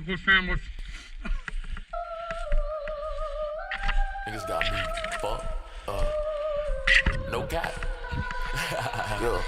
octopus sandwich. Niggas got me fucked up. No cap. Yo.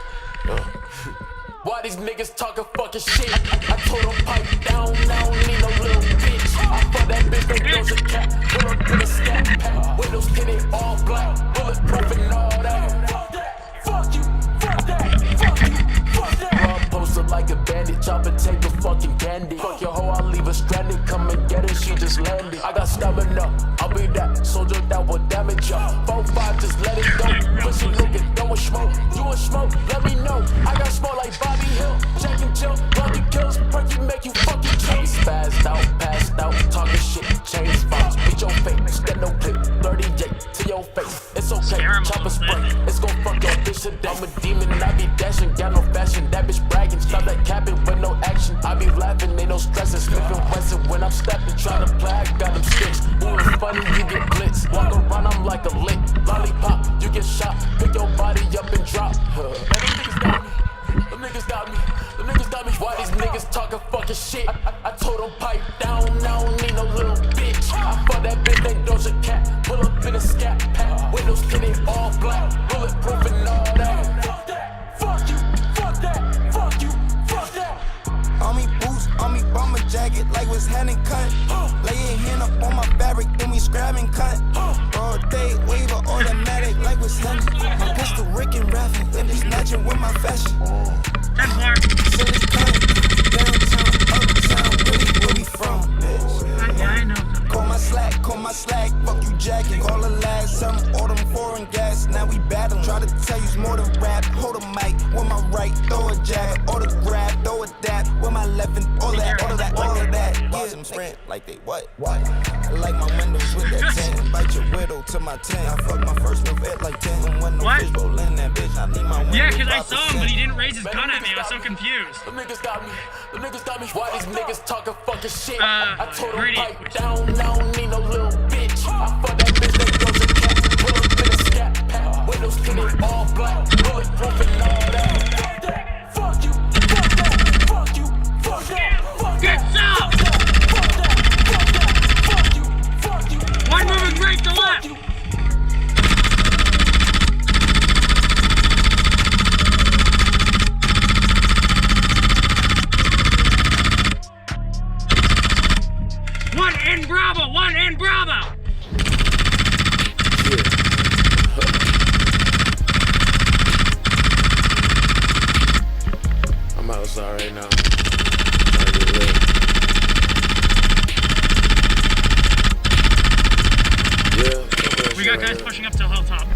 Why these niggas talking fucking shit? I told them pipe down, I don't need no little bitch. I fuck that bitch, no Doja Cat. Pull up in a scat pack. Windows tinted all black. Bulletproof and all that. Fuck that. Fuck you. Fuck that. Fuck you. Fuck that. Run posted like a bandit. Chop and take the fucking candy. Fuck your hoe, I'll leave her stranded. Come and get her, she just landed. I got stamina. I'll be that soldier that will damage ya. 4-5, just let it go. Pussy nigga, don't want smoke. You want smoke? Let me know. I got smoke like Bobby Hill. Jack and Jill, lucky kills. Perky make you fucking chase. Spazzed out, passed out, talking shit. Change spots, beat your face. Stand no clip, 38 to your face. It's okay, chop a spray. It's gon' fuck your bitch today. I'm a demon, I be dashing. Got no fashion, that bitch bragging. Stop that capping with no action. I be laughing, ain't no stressing. Slipping Wesson when I'm stepping. Trying to play, I got them sticks. Moving funny, you get blitz. Walk around, I'm like a lick. Lollipop, you get shot. Pick your body up and drop. Man, them niggas got me. Them niggas got me. Why these niggas talking fucking shit? I told them pipe down, I don't need no little bitch. I fuck that bitch named Doja Cat. Pull up in a scat pack. Windows tinted all black. Bulletproof and all that. Fuck that. Fuck you. Fuck that. Fuck you. Fuck that. On me boots, on me bomber jacket, like what's hand and cut. Lay your hand up on my fabric, then we scrap and cut. All day, wave or automatic, like what's hand. My pistol Rick and Raffin, then it's matching with my fashion. Silly cut, downtown, uptown, really where we from, bitch. Yeah, I know. Call my slack, fuck you jacking. Call the last, something, all them foreign gas. Now we battling, try to tell you's more than rap. Hold a mic, with my right, throw a jab. Autograph, throw a dap, with my left and all that, all of that, all of that. Boss them sprint, like they what? I like my windows with that 10. Invite your widow to my tent. I fuck my first new vet like 10. Don't want no fish bowl in that bitch, I need my windows. Yeah, cause I saw him, but he didn't raise his gun at me. I was so confused. Them niggas got me. Them niggas got me. Why these niggas talking fucking shit? I told them Greedy. pipe down, I don't need no little bitch. I fuck that bitch named Doja Cat. Pull up in a scat pack. Windows tinted all black. Bulletproof and all that. Fuck you. Fuck that. Fuck you. Fuck that. Fuck Get some! Fuck you. Fuck you. One moving right to left! One in Bravo! One in Bravo! I'm outside right now. We got guys pushing up to Hilltop.